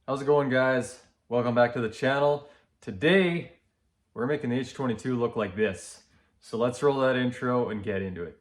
How's it going, guys? Welcome back to the channel. Today, we're making the H22 look like this. So let's roll that intro and get into it.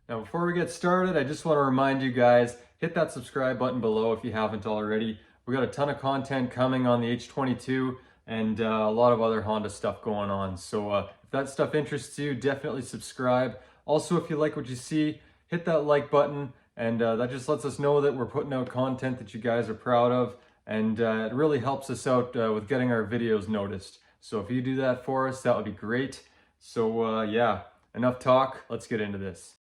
Now, before we get started, I just want to remind you guys, hit that subscribe button below if you haven't already. We got a ton of content coming on the H22 and a lot of other Honda stuff going on. So if that stuff interests you, definitely subscribe. Also, if you like what you see, hit that like button, and that just lets us know that we're putting out content that you guys are proud of, and it really helps us out with getting our videos noticed. So if you do that for us, that would be great. So yeah, enough talk, let's get into this.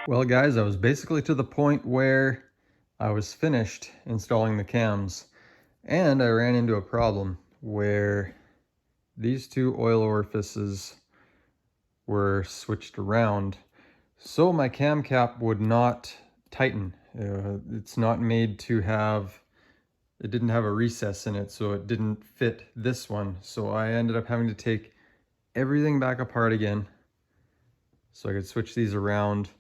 Well, guys, I was basically to the point where I was finished installing the cams, and I ran into a problem where these two oil orifices were switched around. So my cam cap would not tighten. It's not made to have, it didn't have a recess in it, so it didn't fit this one. So I ended up having to take everything back apart again so I could switch these around.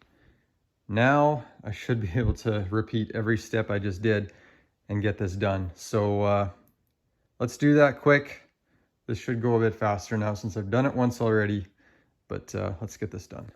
Now I should be able to repeat every step I just did and get this done. So let's do that quick. This should go a bit faster now since I've done it once already, but let's get this done.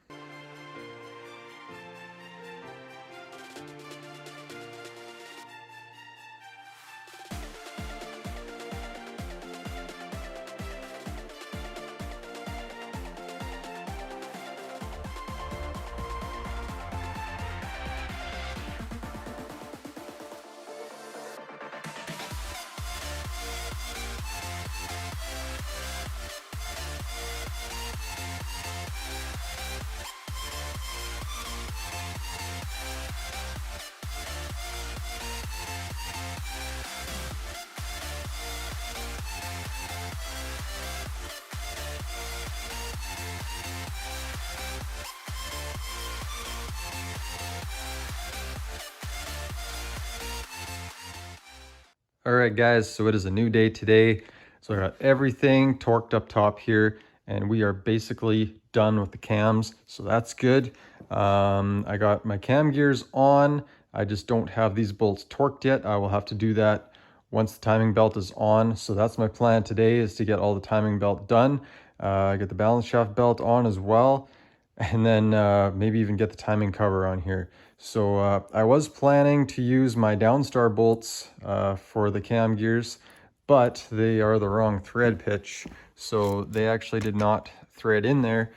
All right, guys, so it is a new day today. So I got everything torqued up top here, and we are basically done with the cams, so that's good. I got my cam gears on. I just don't have these bolts torqued yet. I will have to do that once the timing belt is on. So that's my plan today, is to get all the timing belt done, get the balance shaft belt on as well, and then maybe even get the timing cover on here. So I was planning to use my Downstar bolts for the cam gears, but they are the wrong thread pitch, so they actually did not thread in there.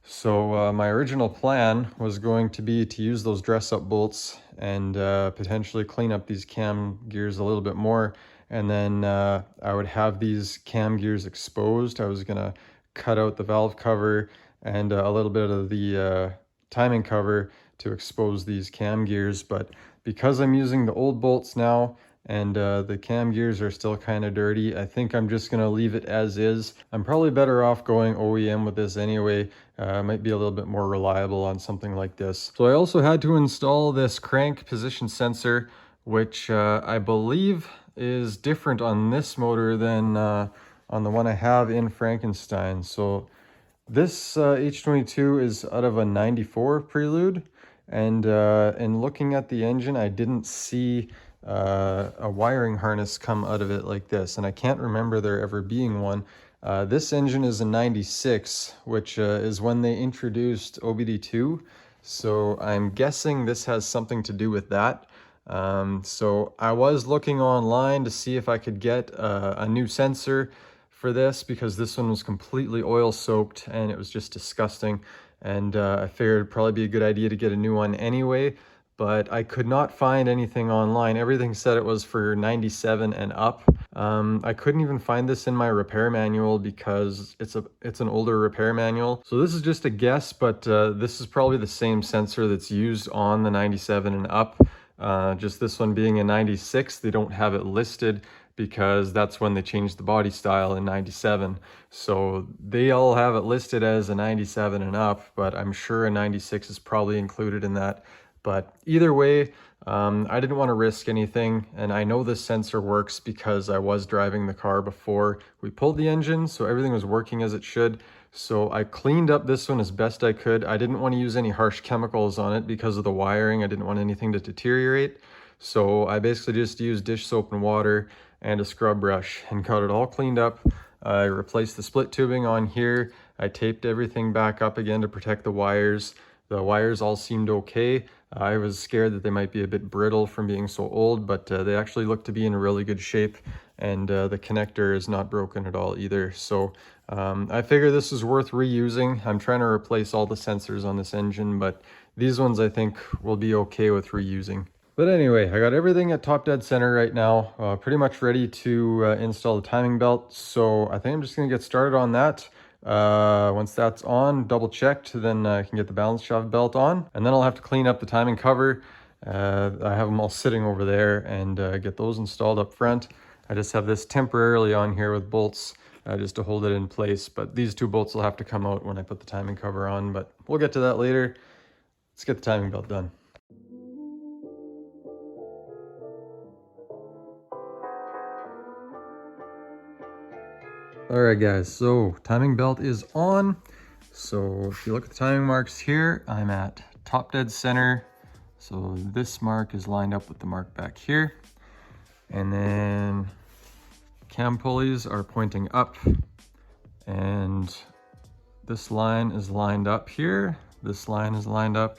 So my original plan was going to be to use those dress-up bolts and potentially clean up these cam gears a little bit more, and then I would have these cam gears exposed. I was gonna cut out the valve cover and a little bit of the timing cover to expose these cam gears, but because I'm using the old bolts now and the cam gears are still kind of dirty, I think I'm just gonna leave it as is. I'm probably better off going OEM with this anyway. Might be a little bit more reliable on something like this. So I also had to install this crank position sensor, which I believe is different on this motor than on the one I have in Frankenstein. So this H22 is out of a 94 Prelude, and in looking at the engine, I didn't see a wiring harness come out of it like this, and I can't remember there ever being one. This engine is a 96, which is when they introduced OBD2, so I'm guessing this has something to do with that. So I was looking online to see if I could get a new sensor for this, because this one was completely oil soaked and it was just disgusting, and I figured it'd probably be a good idea to get a new one anyway, but I could not find anything online. Everything said it was for 97 and up. I couldn't even find this in my repair manual because it's an older repair manual. So this is just a guess, but this is probably the same sensor that's used on the 97 and up. Just this one being a 96, they don't have it listed because that's when they changed the body style in 97. So they all have it listed as a 97 and up, but I'm sure a 96 is probably included in that. But either way, I didn't want to risk anything, and I know this sensor works because I was driving the car before we pulled the engine, so everything was working as it should. So I cleaned up this one as best I could. I didn't want to use any harsh chemicals on it because of the wiring. I didn't want anything to deteriorate. So I basically just used dish soap and water and a scrub brush and got it all cleaned up. I replaced the split tubing on here. I taped everything back up again to protect the wires. The wires all seemed okay. I was scared that they might be a bit brittle from being so old, but they actually look to be in really good shape, and the connector is not broken at all either. So I figure this is worth reusing. I'm trying to replace all the sensors on this engine, but these ones I think will be okay with reusing. But anyway, I got everything at top dead center right now, pretty much ready to install the timing belt. So I think I'm just gonna get started on that. Once that's on, double checked, then I can get the balance shaft belt on, and then I'll have to clean up the timing cover. I have them all sitting over there, and get those installed up front. I just have this temporarily on here with bolts just to hold it in place, but these two bolts will have to come out when I put the timing cover on, but we'll get to that later. Let's get the timing belt done. All right guys, so timing belt is on. So if you look at the timing marks here, I'm at top dead center. So this mark is lined up with the mark back here. And then cam pulleys are pointing up. And this line is lined up here. This line is lined up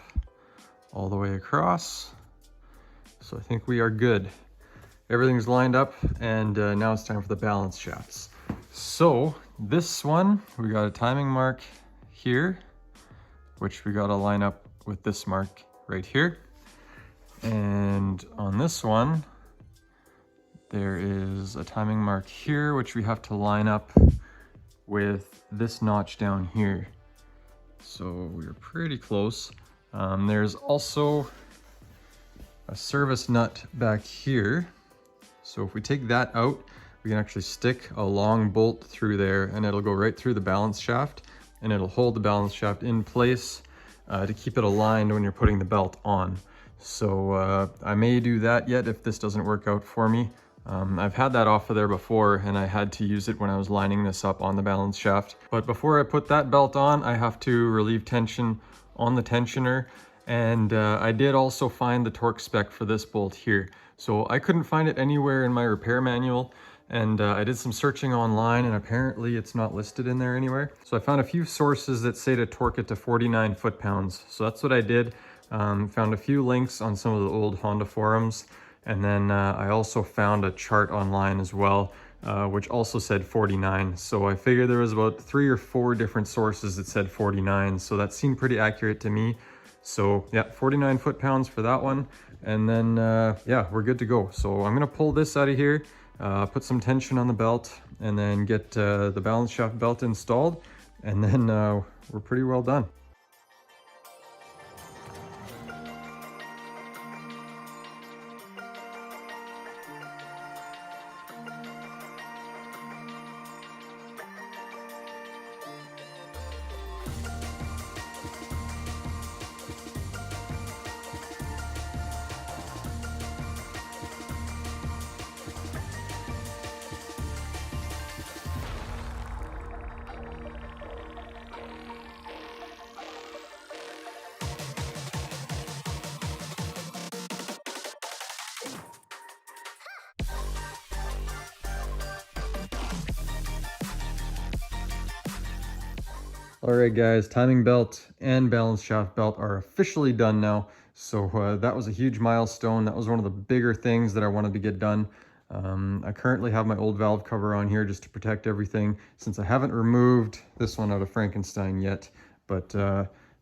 all the way across. So I think we are good. Everything's lined up, and now it's time for the balance shafts. So this one, we got a timing mark here, which we got to line up with this mark right here. And on this one, there is a timing mark here, which we have to line up with this notch down here. So we're pretty close. There's also a service nut back here. So if we take that out, we can actually stick a long bolt through there, and it'll go right through the balance shaft, and it'll hold the balance shaft in place to keep it aligned when you're putting the belt on. So I may do that yet if this doesn't work out for me. I've had that off of there before, and I had to use it when I was lining this up on the balance shaft. But before I put that belt on, I have to relieve tension on the tensioner. And I did also find the torque spec for this bolt here. So I couldn't find it anywhere in my repair manual, and I did some searching online, and apparently it's not listed in there anywhere. So I found a few sources that say to torque it to 49 foot-pounds. So that's what I did. Found a few links on some of the old Honda forums, and then I also found a chart online as well, which also said 49. So I figured there was about 3 or 4 different sources that said 49. So that seemed pretty accurate to me. So yeah, 49 foot-pounds for that one. And then yeah, we're good to go. So I'm gonna pull this out of here, put some tension on the belt, and then get the balance shaft belt installed. And then we're pretty well done. All right, guys, timing belt and balance shaft belt are officially done now. So that was a huge milestone. That was one of the bigger things that I wanted to get done. I currently have my old valve cover on here just to protect everything, since I haven't removed this one out of Frankenstein yet. But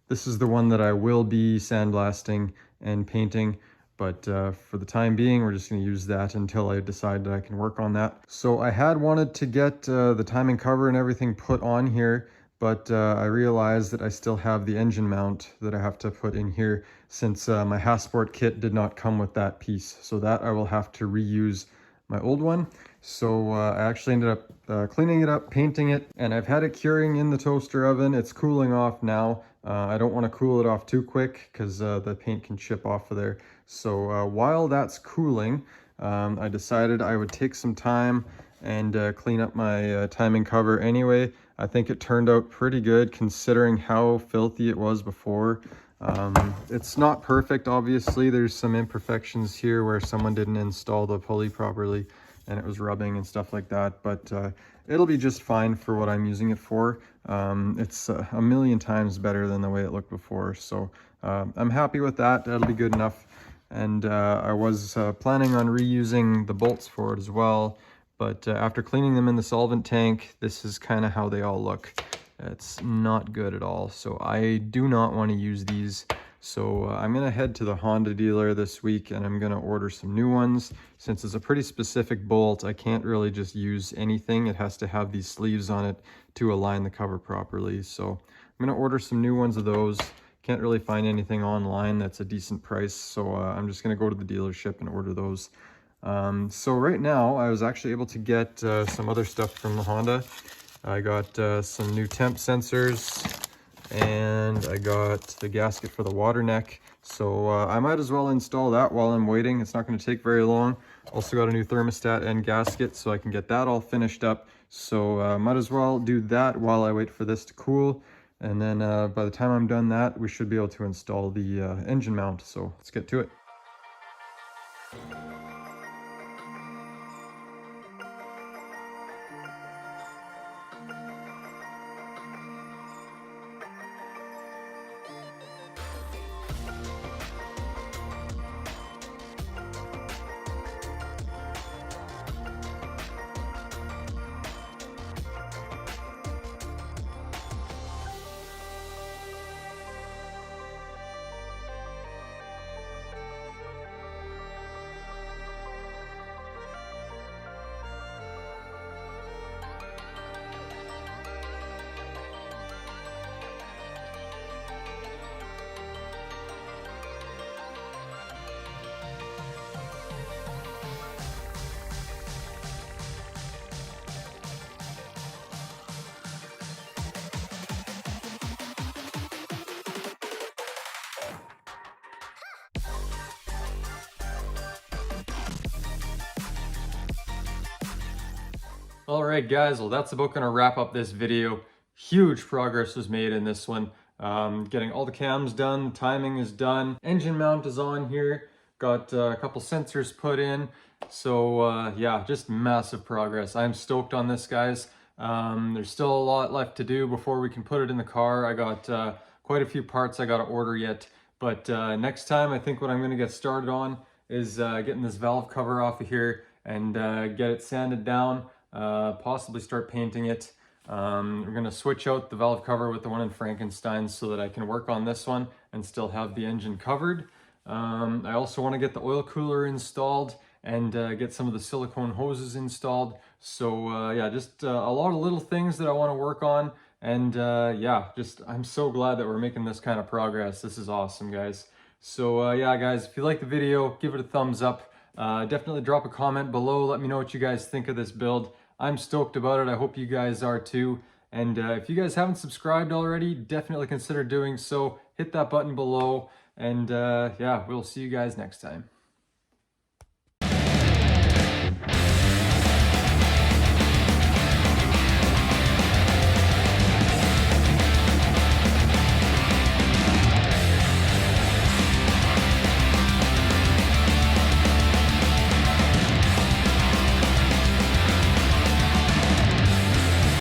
this is the one that I will be sandblasting and painting. But for the time being, we're just going to use that until I decide that I can work on that. So I had wanted to get the timing cover and everything put on here, but I realized that I still have the engine mount that I have to put in here, since my Hasport kit did not come with that piece. So that I will have to reuse my old one. So I actually ended up cleaning it up, painting it, and I've had it curing in the toaster oven. It's cooling off now. I don't want to cool it off too quick because the paint can chip off of there. So while that's cooling, I decided I would take some time and clean up my timing cover anyway. I think it turned out pretty good considering how filthy it was before. It's not perfect, obviously. There's some imperfections here where someone didn't install the pulley properly and it was rubbing and stuff like that, but it'll be just fine for what I'm using it for. It's a million times better than the way it looked before, so I'm happy with that. That'll be good enough. And I was planning on reusing the bolts for it as well, but after cleaning them in the solvent tank, this is kind of how they all look. It's not good at all, so I do not want to use these. So I'm going to head to the Honda dealer this week and I'm going to order some new ones. Since it's a pretty specific bolt, I can't really just use anything. It has to have these sleeves on it to align the cover properly. So I'm going to order some new ones of those. Can't really find anything online that's a decent price, so I'm just going to go to the dealership and order those. So right now I was actually able to get some other stuff from the Honda. I got some new temp sensors, and I got the gasket for the water neck. So I might as well install that while I'm waiting. It's not going to take very long. Also got a new thermostat and gasket, so I can get that all finished up. So might as well do that while I wait for this to cool. And then by the time I'm done that, we should be able to install the engine mount. So let's get to it. All right, guys, well, that's about gonna wrap up this video. Huge progress was made in this one. Getting all the cams done, timing is done, engine mount is on here. got a couple sensors put in. So yeah, just massive progress. I'm stoked on this, guys. There's still a lot left to do before we can put it in the car. I got quite a few parts I got to order yet. But next time, I think what I'm going to get started on is getting this valve cover off of here and get it sanded down, possibly start painting it. We're going to switch out the valve cover with the one in Frankenstein so that I can work on this one and still have the engine covered. I also want to get the oil cooler installed and get some of the silicone hoses installed. So yeah, just a lot of little things that I want to work on. And yeah, just I'm so glad that we're making this kind of progress. This is awesome, guys. So yeah, guys, if you like the video, give it a thumbs up. Definitely drop a comment below. Let me know what you guys think of this build. I'm stoked about it. I hope you guys are too. And if you guys haven't subscribed already, definitely consider doing so. Hit that button below. And yeah, we'll see you guys next time.